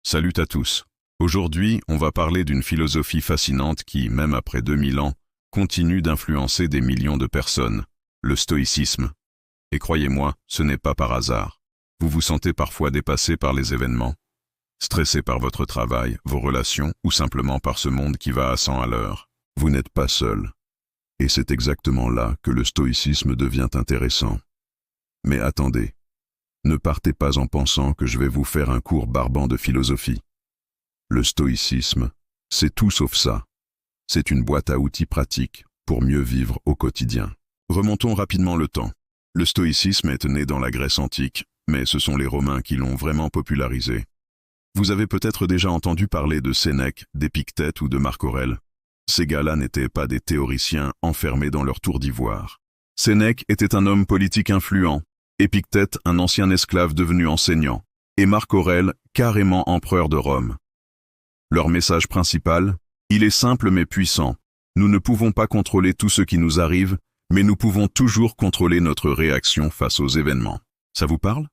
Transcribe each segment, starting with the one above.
Salut à tous. Aujourd'hui, on va parler d'une philosophie fascinante qui, même après 2000 ans, continue d'influencer des millions de personnes, le stoïcisme. Et croyez-moi, ce n'est pas par hasard. Vous vous sentez parfois dépassé par les événements, stressé par votre travail, vos relations ou simplement par ce monde qui va à 100 à l'heure. Vous n'êtes pas seul. Et c'est exactement là que le stoïcisme devient intéressant. Mais attendez. Ne partez pas en pensant que je vais vous faire un cours barbant de philosophie. Le stoïcisme, c'est tout sauf ça. C'est une boîte à outils pratique pour mieux vivre au quotidien. Remontons rapidement le temps. Le stoïcisme est né dans la Grèce antique, mais ce sont les Romains qui l'ont vraiment popularisé. Vous avez peut-être déjà entendu parler de Sénèque, d'Épictète ou de Marc Aurèle. Ces gars-là n'étaient pas des théoriciens enfermés dans leur tour d'ivoire. Sénèque était un homme politique influent, Épictète un ancien esclave devenu enseignant, et Marc Aurèle carrément empereur de Rome. Leur message principal, il est simple mais puissant. Nous ne pouvons pas contrôler tout ce qui nous arrive, mais nous pouvons toujours contrôler notre réaction face aux événements. Ça vous parle?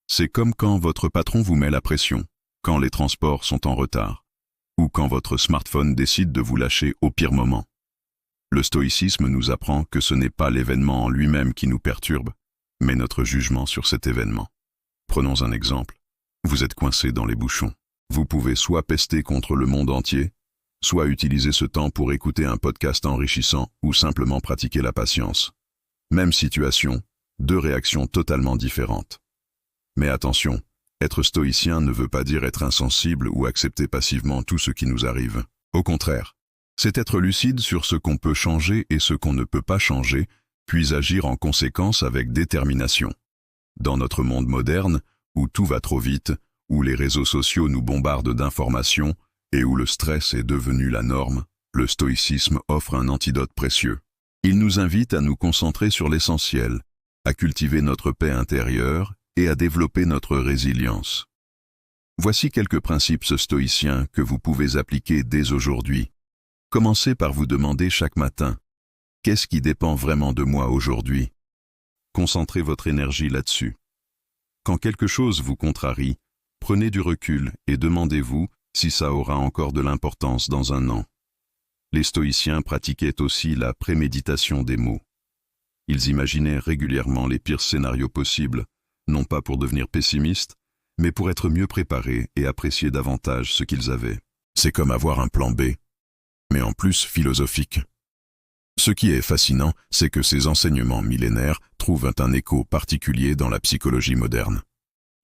C'est comme quand votre patron vous met la pression, quand les transports sont en retard, ou quand votre smartphone décide de vous lâcher au pire moment. Le stoïcisme nous apprend que ce n'est pas l'événement en lui-même qui nous perturbe, mais notre jugement sur cet événement. Prenons un exemple. Vous êtes coincé dans les bouchons. Vous pouvez soit pester contre le monde entier, soit utiliser ce temps pour écouter un podcast enrichissant ou simplement pratiquer la patience. Même situation, deux réactions totalement différentes. Mais attention, être stoïcien ne veut pas dire être insensible ou accepter passivement tout ce qui nous arrive. Au contraire, c'est être lucide sur ce qu'on peut changer et ce qu'on ne peut pas changer, puis agir en conséquence avec détermination. Dans notre monde moderne, où tout va trop vite, où les réseaux sociaux nous bombardent d'informations et où le stress est devenu la norme, le stoïcisme offre un antidote précieux. Il nous invite à nous concentrer sur l'essentiel, à cultiver notre paix intérieure et à développer notre résilience. Voici quelques principes stoïciens que vous pouvez appliquer dès aujourd'hui. Commencez par vous demander chaque matin: qu'est-ce qui dépend vraiment de moi aujourd'hui? Concentrez votre énergie là-dessus. Quand quelque chose vous contrarie, prenez du recul et demandez-vous si ça aura encore de l'importance dans un an. Les stoïciens pratiquaient aussi la préméditation des mots. Ils imaginaient régulièrement les pires scénarios possibles, non pas pour devenir pessimistes, mais pour être mieux préparés et apprécier davantage ce qu'ils avaient. C'est comme avoir un plan B, mais en plus philosophique. Ce qui est fascinant, c'est que ces enseignements millénaires trouvent un écho particulier dans la psychologie moderne.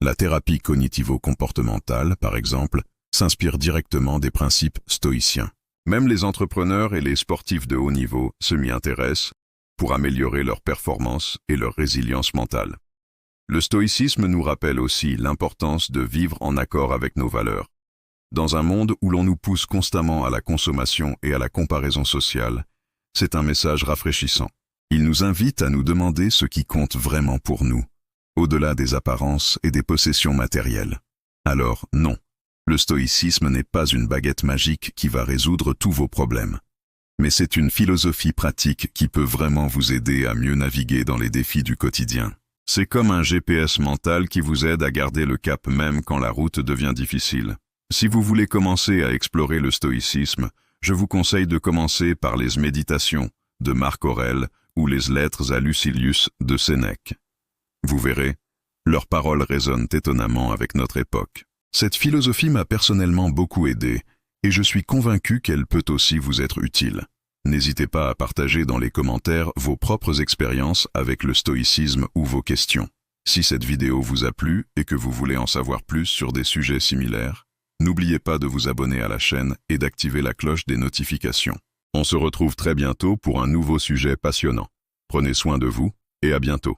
La thérapie cognitivo-comportementale, par exemple, s'inspire directement des principes stoïciens. Même les entrepreneurs et les sportifs de haut niveau se m'y intéressent pour améliorer leur performance et leur résilience mentale. Le stoïcisme nous rappelle aussi l'importance de vivre en accord avec nos valeurs. Dans un monde où l'on nous pousse constamment à la consommation et à la comparaison sociale, c'est un message rafraîchissant. Il nous invite à nous demander ce qui compte vraiment pour nous, au-delà des apparences et des possessions matérielles. Alors, non, le stoïcisme n'est pas une baguette magique qui va résoudre tous vos problèmes. Mais c'est une philosophie pratique qui peut vraiment vous aider à mieux naviguer dans les défis du quotidien. C'est comme un GPS mental qui vous aide à garder le cap même quand la route devient difficile. Si vous voulez commencer à explorer le stoïcisme, je vous conseille de commencer par les Méditations de Marc Aurèle ou les Lettres à Lucilius de Sénèque. Vous verrez, leurs paroles résonnent étonnamment avec notre époque. Cette philosophie m'a personnellement beaucoup aidé et je suis convaincu qu'elle peut aussi vous être utile. N'hésitez pas à partager dans les commentaires vos propres expériences avec le stoïcisme ou vos questions. Si cette vidéo vous a plu et que vous voulez en savoir plus sur des sujets similaires, n'oubliez pas de vous abonner à la chaîne et d'activer la cloche des notifications. On se retrouve très bientôt pour un nouveau sujet passionnant. Prenez soin de vous et à bientôt.